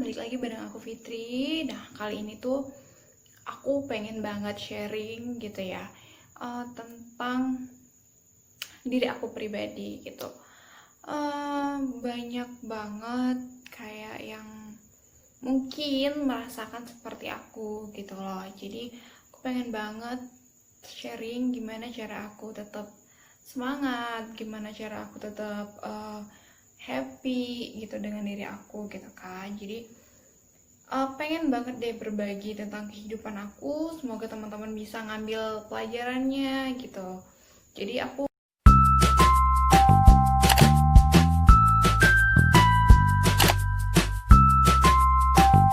balik lagi bareng aku Fitri. Nah, kali ini tuh aku pengen banget sharing gitu ya, tentang diri aku pribadi gitu. Banyak banget kayak yang mungkin merasakan seperti aku gitu loh. Jadi aku pengen banget sharing gimana cara aku tetap semangat, gimana cara aku tetap happy gitu dengan diri aku gitu kan. Jadi pengen banget deh berbagi tentang kehidupan aku, semoga teman-teman bisa ngambil pelajarannya gitu. Jadi aku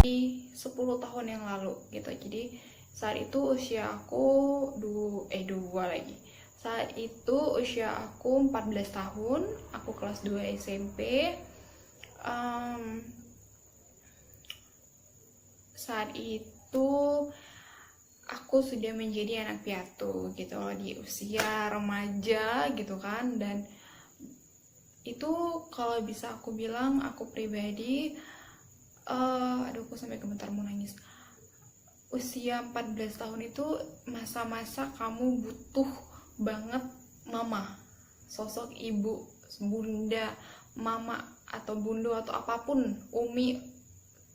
di 10 tahun yang lalu gitu. Jadi saat itu usia aku dua lagi. Saat itu usia aku 14 tahun, aku kelas 2 SMP. Saat itu aku sudah menjadi anak piatu gitu loh, di usia remaja gitu kan. Dan itu kalau bisa aku bilang, aku pribadi aduh aku sampai gemetar mau nangis. Usia 14 tahun itu masa-masa kamu butuh banget mama, sosok ibu, bunda, mama atau bundo atau apapun, umi,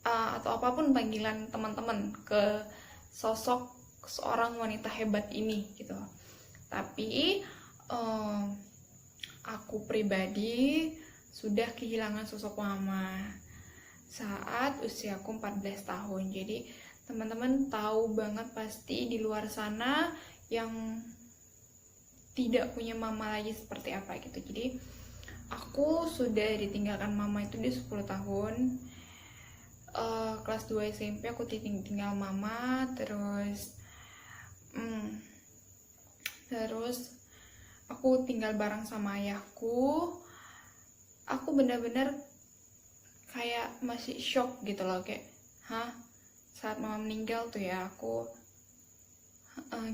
atau apapun panggilan teman-teman ke sosok seorang wanita hebat ini gitu. Tapi aku pribadi sudah kehilangan sosok mama saat usiaku 14 tahun. Jadi teman-teman tahu banget pasti di luar sana yang tidak punya mama lagi seperti apa gitu. Jadi aku sudah ditinggalkan mama itu di 10 tahun. Kelas 2 SMP aku tinggal mama, terus aku tinggal bareng sama ayahku. Aku benar-benar kayak masih shock gitu loh, kayak saat mama meninggal tuh ya aku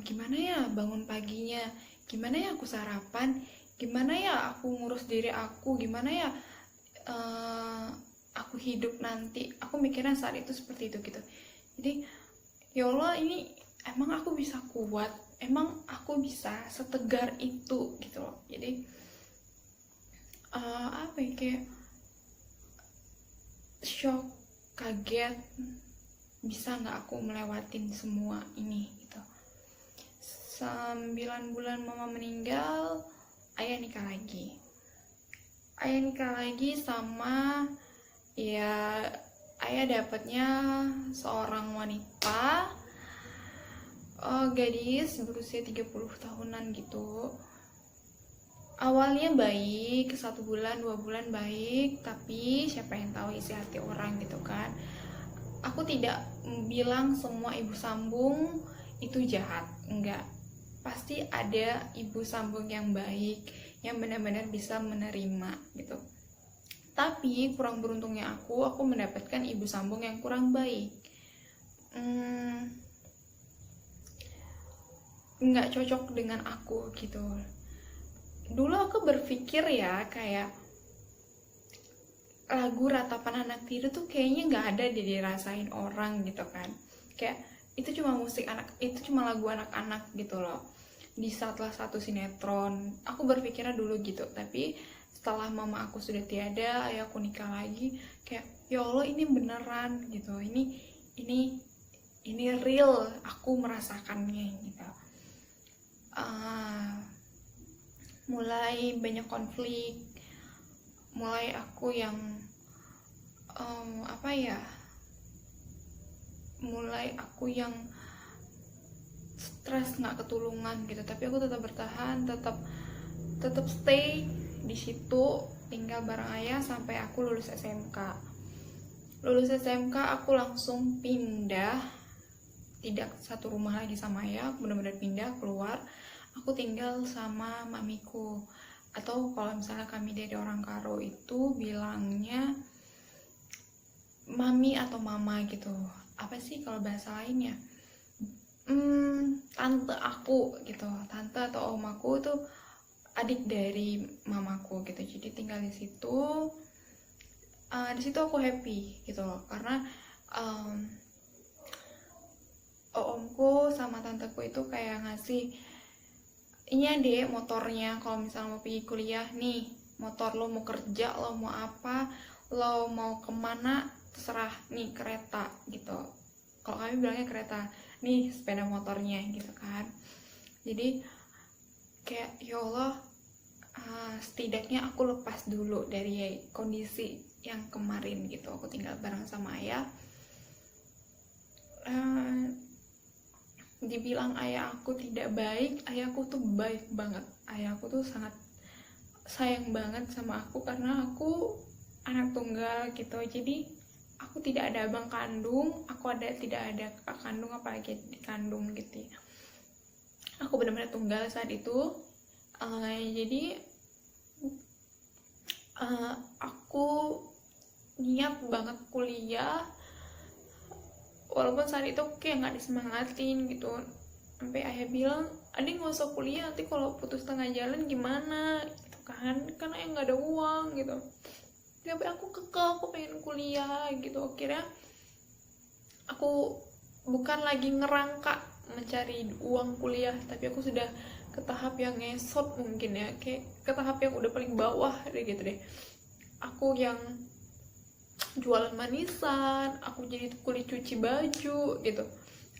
gimana ya bangun paginya, gimana ya aku sarapan, gimana ya aku ngurus diri aku, gimana ya aku hidup nanti. Aku mikirnya saat itu seperti itu gitu. Jadi ya Allah, ini emang aku bisa kuat, emang aku bisa setegar itu gitu loh. Jadi apa ya, kayak shock, kaget, bisa nggak aku melewatin semua ini gitu. 9 bulan mama meninggal, ayah nikah lagi sama ya, ayah dapatnya seorang wanita, gadis berusia 30 tahunan gitu. Awalnya baik, 1 bulan 2 bulan baik, tapi siapa yang tahu isi hati orang gitu kan. Aku tidak bilang semua ibu sambung itu jahat, enggak. Pasti ada ibu sambung yang baik, yang benar-benar bisa menerima gitu. Tapi kurang beruntungnya aku mendapatkan ibu sambung yang kurang baik. Nggak cocok dengan aku gitu. Dulu aku berpikir ya, kayak lagu Ratapan Anak Tiri tuh kayaknya nggak ada dirasain orang gitu kan. Kayak itu cuma musik anak, itu cuma lagu anak-anak gitu loh, di salah satu sinetron. Aku berpikirnya dulu gitu. Tapi setelah mama aku sudah tiada, ayahku nikah lagi, kayak ya Allah, ini beneran gitu, ini real, aku merasakannya gitu. Mulai banyak konflik, mulai aku yang mulai aku yang stres, nggak ketulungan gitu. Tapi aku tetap bertahan, tetap stay di situ, tinggal bareng ayah sampai aku lulus SMK. Aku langsung pindah, tidak satu rumah lagi sama ayah, aku benar-benar pindah keluar. Aku tinggal sama mamiku, atau kalau misalnya kami dari orang Karo itu bilangnya mami atau mama gitu. Apa sih kalau bahasa lainnya? Tante aku gitu, tante atau om aku tuh adik dari mamaku gitu. Jadi tinggal di situ di situ aku happy gitu loh, karena omku sama tanteku itu kayak ngasih, ini adek motornya, kalau misalnya mau pergi kuliah nih, motor lo mau kerja, lo mau apa, lo mau kemana, terserah, nih kereta gitu. Kalau kami bilangnya kereta, nih sepeda motornya gitu kan. Jadi kayak ya Allah, setidaknya aku lepas dulu dari kondisi yang kemarin gitu. Aku tinggal bareng sama ayah. Dibilang ayah aku tidak baik, ayahku tuh baik banget. Ayahku tuh sangat sayang banget sama aku karena aku anak tunggal gitu. Jadi aku tidak ada abang kandung, tidak ada kakak kandung, apalagi dikandung gitu ya. Aku benar-benar tunggal saat itu. Jadi aku niat banget kuliah, walaupun saat itu kayak nggak disemangatin gitu. Sampai ayah bilang, adik nggak usah kuliah, nanti kalau putus tengah jalan gimana gitu kan ayah nggak ada uang gitu. Tapi aku kekeh, aku pengen kuliah gitu. Akhirnya aku bukan lagi ngerangka mencari uang kuliah, tapi aku sudah ke tahap yang ngesot mungkin ya, kayak ke tahap yang udah paling bawah deh gitu deh. Aku yang jualan manisan, aku jadi kuli cuci baju gitu.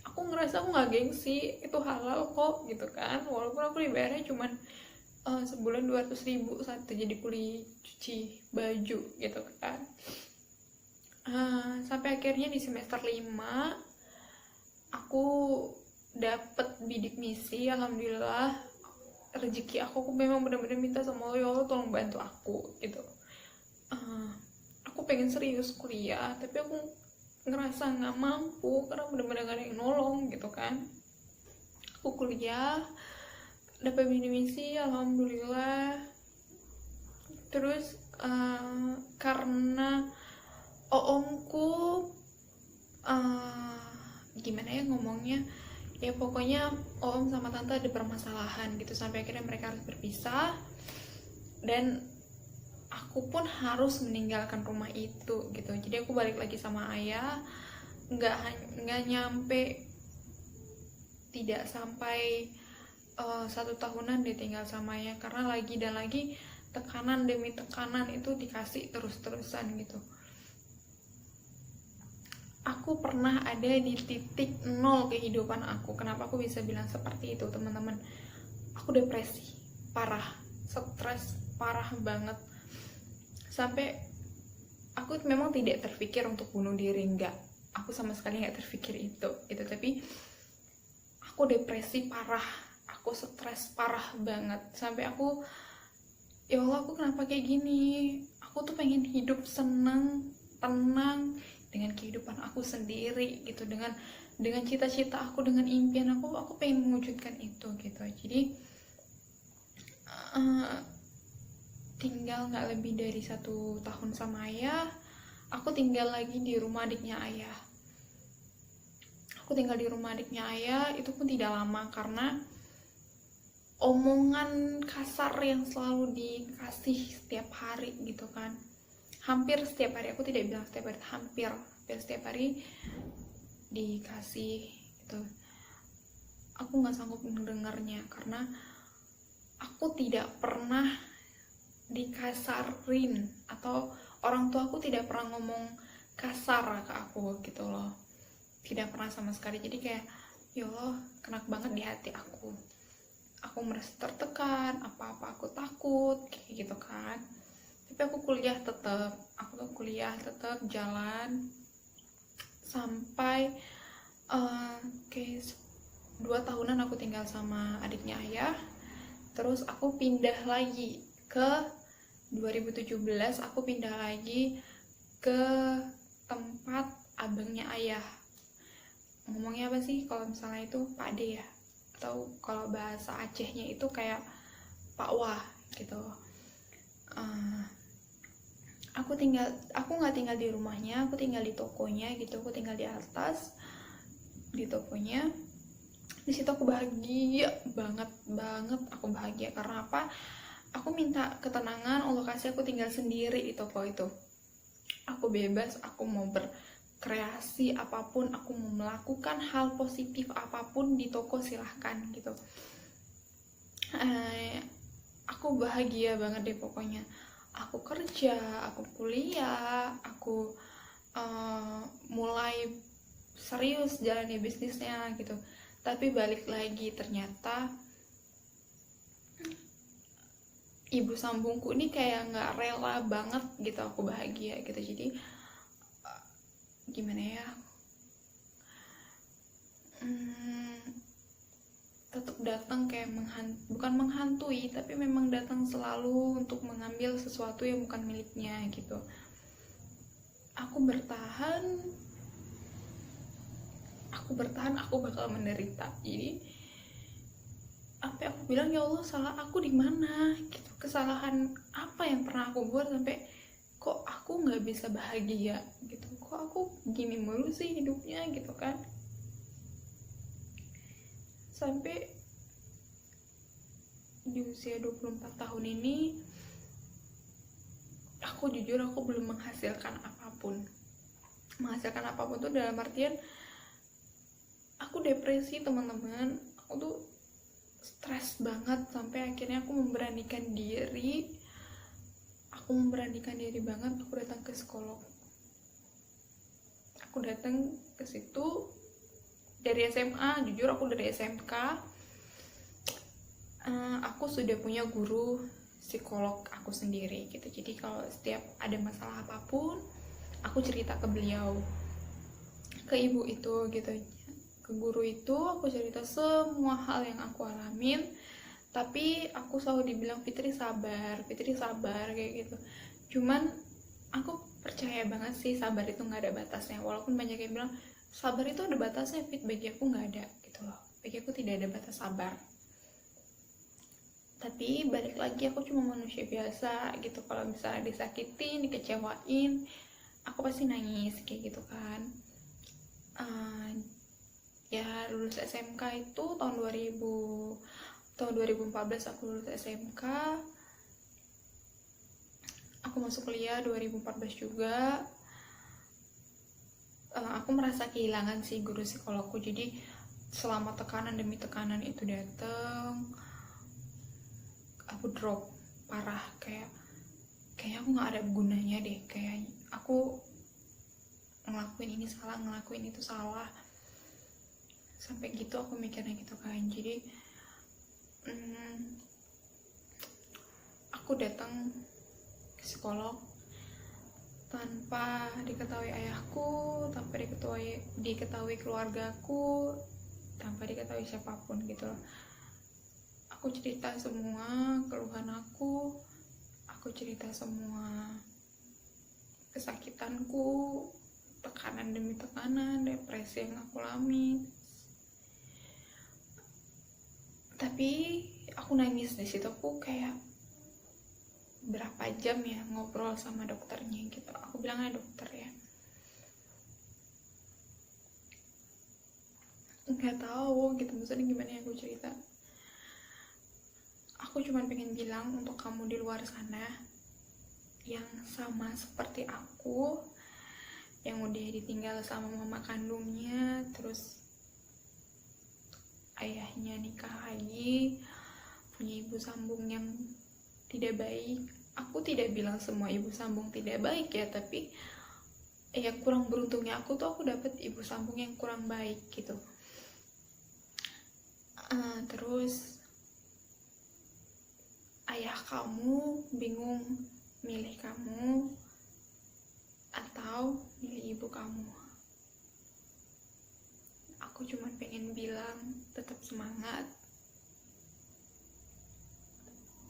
Aku ngerasa aku nggak gengsi, itu halal kok gitu kan, walaupun aku dibayarnya cuman sebulan 200.000 saat itu jadi kuli cuci baju gitu kan. Sampai akhirnya di semester 5 aku dapet bidik misi. Alhamdulillah, rezeki aku memang benar-benar minta sama Allah, ya Allah tolong bantu aku gitu. Aku pengen serius kuliah, tapi aku ngerasa nggak mampu karena benar-benar gak ada yang nolong gitu kan. Aku kuliah, dapat bidik misi, alhamdulillah. Terus karena omku gimana ya ngomongnya ya, pokoknya om sama tante ada permasalahan gitu, sampai akhirnya mereka harus berpisah dan aku pun harus meninggalkan rumah itu gitu. Jadi aku balik lagi sama ayah, nggak nyampe, tidak sampai 1 tahunan dia tinggal sama ayah, karena lagi dan lagi tekanan demi tekanan itu dikasih terus-terusan gitu. Aku pernah ada di titik nol kehidupan aku. Kenapa aku bisa bilang seperti itu, teman-teman? Aku depresi parah, stres parah banget, sampai aku memang tidak terpikir untuk bunuh diri, enggak, aku sama sekali nggak terpikir itu. Tapi aku depresi parah, aku stres parah banget, sampai aku, ya Allah, aku kenapa kayak gini? Aku tuh pengen hidup senang, tenang dengan kehidupan aku sendiri gitu, dengan cita-cita aku, dengan impian aku pengen mewujudkan itu gitu. Jadi tinggal nggak lebih dari 1 tahun sama ayah, aku tinggal lagi di rumah adiknya ayah. Aku tinggal di rumah adiknya ayah, itu pun tidak lama karena omongan kasar yang selalu dikasih setiap hari gitu kan. Hampir setiap hari, aku tidak bilang setiap hari, hampir setiap hari dikasih gitu. Aku nggak sanggup mendengarnya karena aku tidak pernah dikasarin, atau orang tua aku tidak pernah ngomong kasar ke aku gitu loh, tidak pernah sama sekali. Jadi kayak ya Allah, kena banget di hati aku merasa tertekan, apa-apa aku takut kayak gitu kan. Tapi aku kuliah tetap jalan sampai kayak 2 tahunan aku tinggal sama adiknya ayah. Terus aku pindah lagi ke 2017, aku pindah lagi ke tempat abangnya ayah. Ngomongnya apa sih kalau misalnya itu Pak D ya, atau kalau bahasa Acehnya itu kayak Pak Wah gitu. Aku nggak tinggal di rumahnya, aku tinggal di tokonya gitu. Aku tinggal di atas di tokonya. Di situ aku bahagia banget, aku bahagia karena apa? Aku minta ketenangan, Allah kasih aku tinggal sendiri di toko itu. aku bebas, aku mau berkreasi apapun, aku mau melakukan hal positif apapun di toko, silahkan gitu. Aku bahagia banget deh pokoknya. Aku kerja, aku kuliah, aku mulai serius jalani bisnisnya gitu. Tapi balik lagi, ternyata ibu sambungku ini kayak nggak rela banget gitu aku bahagia gitu. Jadi gimana ya, tetap datang kayak bukan menghantui, tapi memang datang selalu untuk mengambil sesuatu yang bukan miliknya gitu. Aku bertahan, aku bakal menderita. Jadi apa yang aku bilang, ya Allah, salah aku di mana gitu, kesalahan apa yang pernah aku buat sampai kok aku nggak bisa bahagia gitu, kok aku gini mulu sih hidupnya gitu kan. Sampai di usia 24 tahun ini, aku jujur aku belum menghasilkan apapun. Menghasilkan apapun tuh dalam artian aku depresi, teman-teman. Aku tuh stres banget sampai akhirnya aku memberanikan diri. Aku memberanikan diri banget, aku datang ke psikolog. Aku datang ke situ dari SMA, jujur aku dari SMK. Aku sudah punya guru psikolog aku sendiri gitu. Jadi kalau setiap ada masalah apapun, aku cerita ke beliau, ke ibu itu gitu, ke guru itu aku cerita semua hal yang aku alamin. Tapi aku selalu dibilang, Fitri sabar kayak gitu. Cuman aku percaya banget sih sabar itu nggak ada batasnya. Walaupun banyak yang bilang sabar itu ada batasnya, Fit, bagi aku nggak ada gitu loh. Bagi aku tidak ada batas sabar. Tapi balik lagi, aku cuma manusia biasa gitu. Kalau misalnya disakitin, dikecewain, aku pasti nangis kayak gitu kan. Ya lulus SMK itu tahun 2014 aku lulus SMK. Aku masuk kuliah 2014 juga. Aku merasa kehilangan sih guru psikologku. Jadi selama tekanan demi tekanan itu datang, aku drop parah, kayak aku nggak ada gunanya deh, kayak aku ngelakuin ini salah, ngelakuin itu salah, sampai gitu aku mikirnya gitu kan. Jadi aku datang ke psikolog tanpa diketahui ayahku, tanpa diketahui keluargaku, tanpa diketahui siapapun gitu loh. Aku cerita semua keluhan aku cerita semua kesakitanku, tekanan demi tekanan, depresi yang aku alami. Tapi aku nangis di situ. Aku kayak berapa jam ya ngobrol sama dokternya gitu. Aku bilangnya dokter ya, nggak tahu gitu, maksudnya gimana ya aku cerita. Aku cuma pengen bilang untuk kamu di luar sana yang sama seperti aku, yang udah ditinggal sama mama kandungnya, terus ayahnya nikah lagi, punya ibu sambung yang tidak baik. Aku tidak bilang semua ibu sambung tidak baik ya, tapi ya kurang beruntungnya aku tuh aku dapet ibu sambung yang kurang baik gitu. Terus ayah kamu bingung milih kamu atau milih ibu kamu. Aku cuma pengen bilang tetap semangat,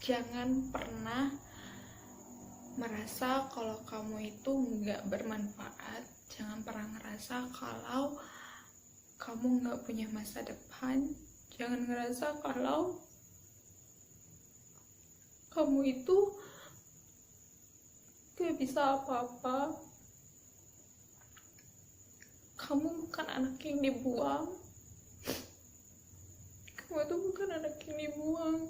jangan pernah merasa kalau kamu itu nggak bermanfaat, jangan pernah ngerasa kalau kamu nggak punya masa depan, jangan ngerasa kalau kamu itu gak bisa apa-apa. Kamu bukan anak yang dibuang. Kamu itu bukan anak yang dibuang.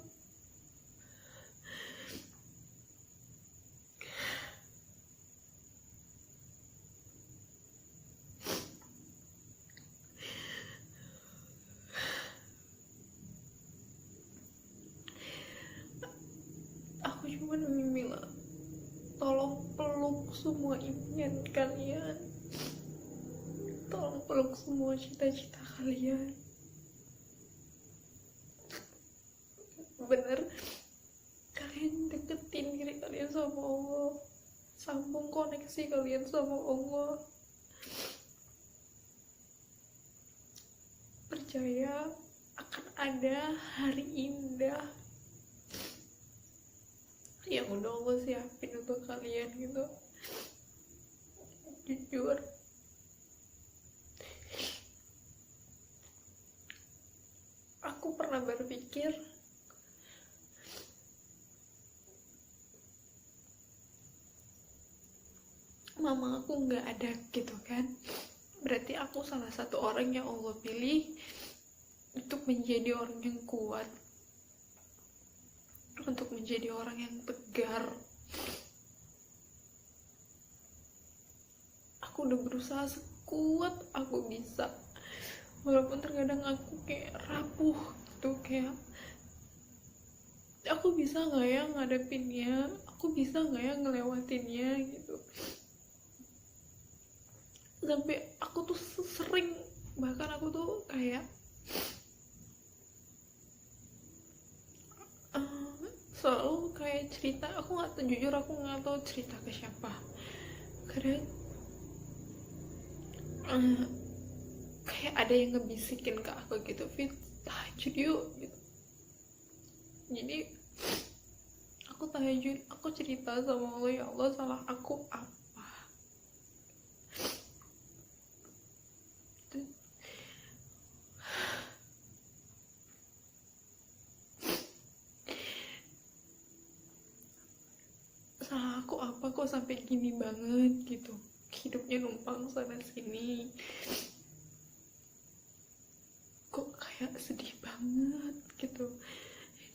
semua impian kalian, tolong peluk semua cita-cita kalian. Bener, kalian deketin diri kalian sama Allah, sambung koneksi kalian sama Allah. Percaya akan ada hari indah yang udah Allah siapin untuk kalian gitu. Jujur, aku pernah berpikir mama aku nggak ada gitu kan, berarti aku salah satu orang yang Allah pilih untuk menjadi orang yang kuat, untuk menjadi orang yang tegar. Aku udah berusaha sekuat aku bisa, walaupun terkadang aku kayak rapuh gitu, kayak aku bisa nggak ya ngadepinnya, aku bisa nggak ya ngelewatinnya gitu. Sampai aku tuh sering, bahkan aku tuh kayak selalu kayak cerita, aku nggak tahu, jujur aku nggak tahu cerita ke siapa. Kadang kayak ada yang ngebisikin ke aku gitu, Fit, tahajud yuk gitu. Jadi aku tahajud, aku cerita sama Allah, ya Allah salah aku apa. Salah aku apa kok sampai gini banget gitu, hidupnya numpang sana sini, kok kayak sedih banget gitu,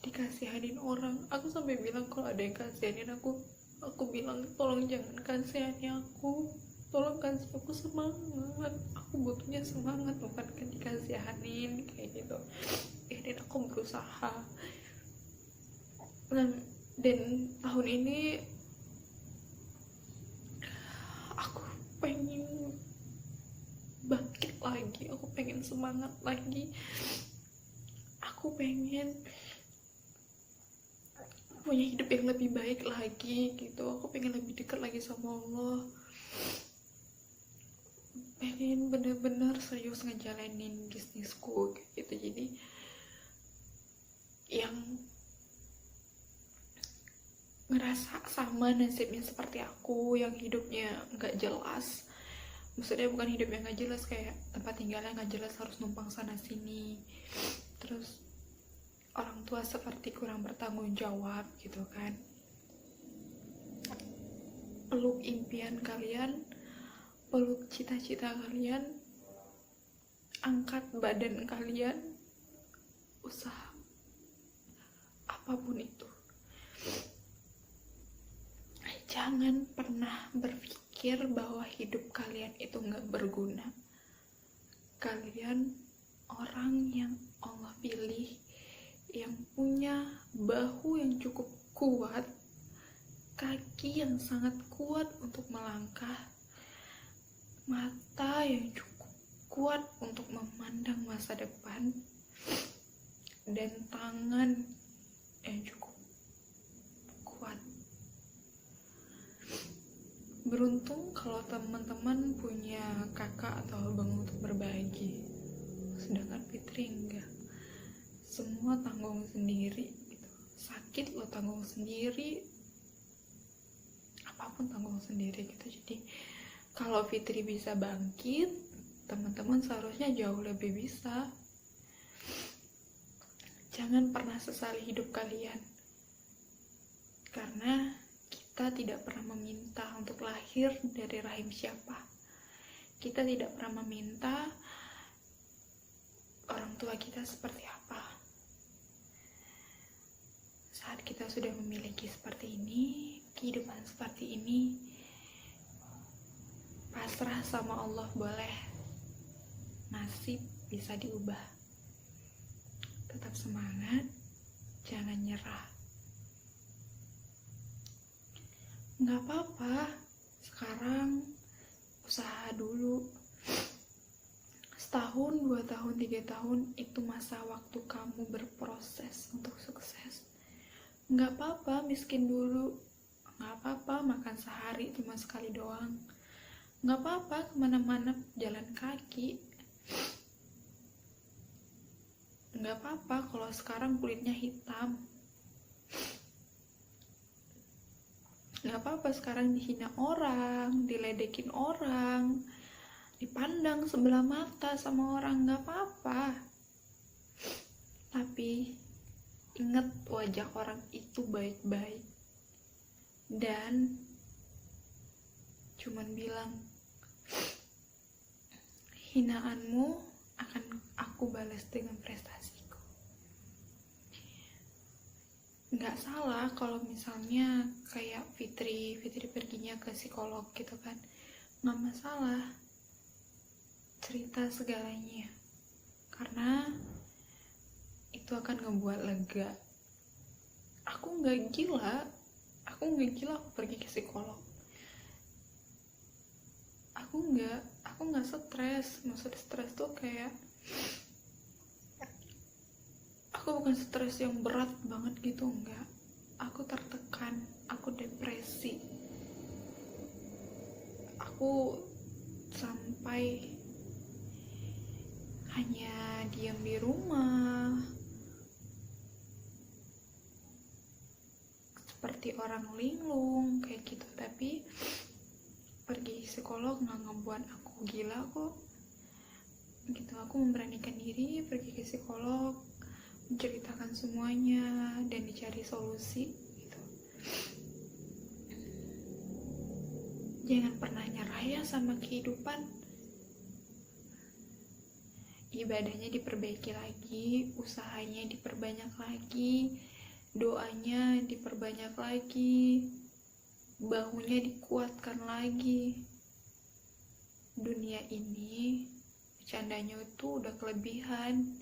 dikasihanin orang. Aku sampai bilang kalau ada yang kasihanin aku bilang tolong jangan kasihani aku, tolong kasih aku semangat, aku butuhnya semangat, bukan kan dikasihanin kayak gitu. Dan aku berusaha, dan tahun ini aku pengen bangkit lagi, aku pengen semangat lagi, aku pengen punya hidup yang lebih baik lagi gitu. Aku pengen lebih dekat lagi sama Allah, pengen bener-bener serius ngejalanin bisnisku gitu. Jadi yang ngerasa sama nasibnya seperti aku, yang hidupnya nggak jelas, maksudnya bukan hidup yang nggak jelas kayak tempat tinggalnya nggak jelas, harus numpang sana sini, terus orang tua seperti kurang bertanggung jawab gitu kan. Peluk impian kalian, peluk cita-cita kalian, angkat badan kalian, usaha apapun itu. Jangan pernah berpikir bahwa hidup kalian itu gak berguna. Kalian orang yang Allah pilih, yang punya bahu yang cukup kuat, kaki yang sangat kuat untuk melangkah, mata yang cukup kuat untuk memandang masa depan, dan tangan yang cukup kuat. Beruntung kalau teman-teman punya kakak atau abang untuk berbagi, sedangkan Fitri enggak. Semua tanggung sendiri gitu. Sakit lo tanggung sendiri, apapun tanggung sendiri gitu. Jadi kalau Fitri bisa bangkit, teman-teman seharusnya jauh lebih bisa. Jangan pernah sesali hidup kalian, karena kita tidak pernah meminta untuk lahir dari rahim siapa. Kita tidak pernah meminta orang tua kita seperti apa. Saat kita sudah memiliki seperti ini, kehidupan seperti ini, pasrah sama Allah boleh. Nasib bisa diubah. Tetap semangat, jangan nyerah. Nggak apa-apa, Sekarang usaha dulu. Setahun, 2 tahun, 3 tahun itu masa waktu kamu berproses untuk sukses. Nggak apa-apa miskin dulu, nggak apa-apa makan sehari cuma sekali doang, nggak apa-apa kemana-mana jalan kaki, nggak apa-apa kalau sekarang kulitnya hitam, nggak apa-apa sekarang dihina orang, diledekin orang, dipandang sebelah mata sama orang, nggak apa-apa. Tapi ingat, wajah orang itu baik-baik dan cuman bilang, hinaanmu akan aku balas dengan prestasiku. Nggak salah kalau misalnya kayak Fitri perginya ke psikolog gitu kan, nggak masalah cerita segalanya, karena itu akan ngebuat lega. Aku nggak gila aku pergi ke psikolog. Aku nggak stres. Maksud stres tuh kayak aku bukan stres yang berat banget gitu, enggak. Aku tertekan, aku depresi, aku sampai hanya diam di rumah seperti orang linglung kayak gitu. Tapi pergi psikolog nggak ngebuat aku gila kok gitu. Aku memberanikan diri pergi ke psikolog, menceritakan semuanya dan dicari solusi gitu. Jangan pernah nyerah ya sama kehidupan. Ibadahnya diperbaiki lagi, usahanya diperbanyak lagi, doanya diperbanyak lagi, bahunya dikuatkan lagi. Dunia ini bercandanya itu udah kelebihan.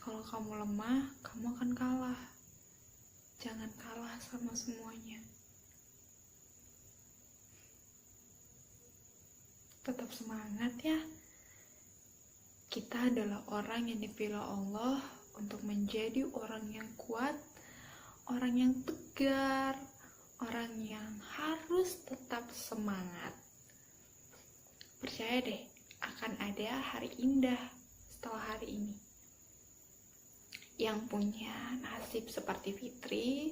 Kalau kamu lemah, kamu akan kalah. Jangan kalah sama semuanya. Tetap semangat ya. Kita adalah orang yang dipilih Allah untuk menjadi orang yang kuat, orang yang tegar, orang yang harus tetap semangat. Percaya deh, akan ada hari indah setelah hari ini. Yang punya nasib seperti Fitri,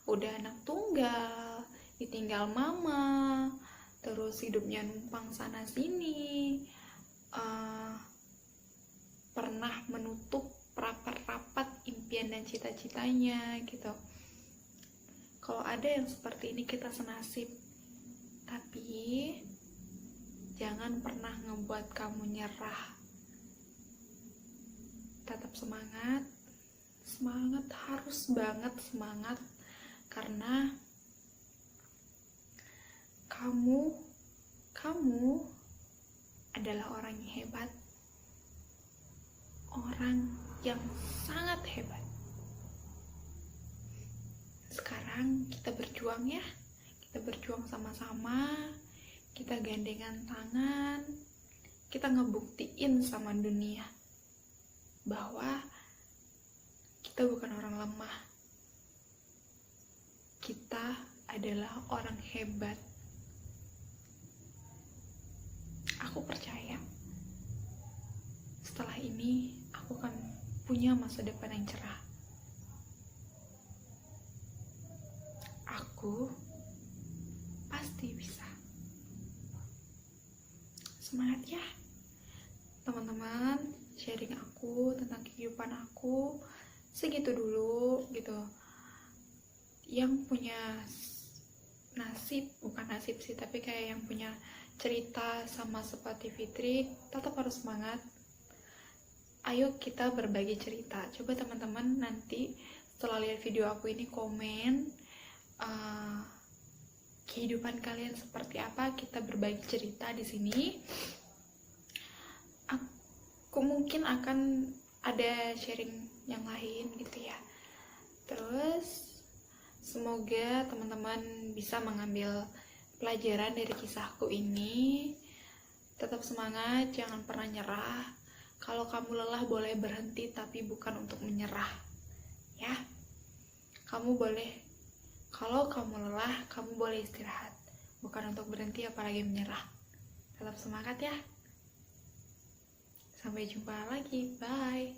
udah anak tunggal, ditinggal mama, terus hidupnya numpang sana sini, pernah menutup rapat-rapat impian dan cita-citanya gitu. Kalau ada yang seperti ini, kita senasib. Tapi jangan pernah ngebuat kamu nyerah. Tetap semangat. Semangat, harus banget semangat. Karena kamu adalah orang yang hebat. Orang yang sangat hebat. Sekarang kita berjuang ya. Kita berjuang sama-sama. Kita gandengan tangan. Kita ngebuktiin sama dunia bahwa kita bukan orang lemah. Kita adalah orang hebat. Aku percaya setelah ini aku akan punya masa depan yang cerah. Aku pasti bisa. Semangat ya teman-teman. Sharing aku tentang kehidupan aku segitu dulu gitu. Yang punya nasib, bukan nasib sih, tapi kayak yang punya cerita sama seperti Fitri, tetap harus semangat. Ayo kita berbagi cerita. Coba teman-teman nanti setelah lihat video aku ini komen kehidupan kalian seperti apa. Kita berbagi cerita di sini. Aku mungkin akan ada sharing yang lain gitu ya. Terus semoga teman-teman bisa mengambil pelajaran dari kisahku ini, tetap semangat, jangan pernah nyerah. Kalau kamu lelah boleh berhenti, tapi bukan untuk menyerah. Ya, kamu boleh. Kalau kamu lelah, kamu boleh istirahat, bukan untuk berhenti apalagi menyerah. Tetap semangat ya. Sampai jumpa lagi. Bye.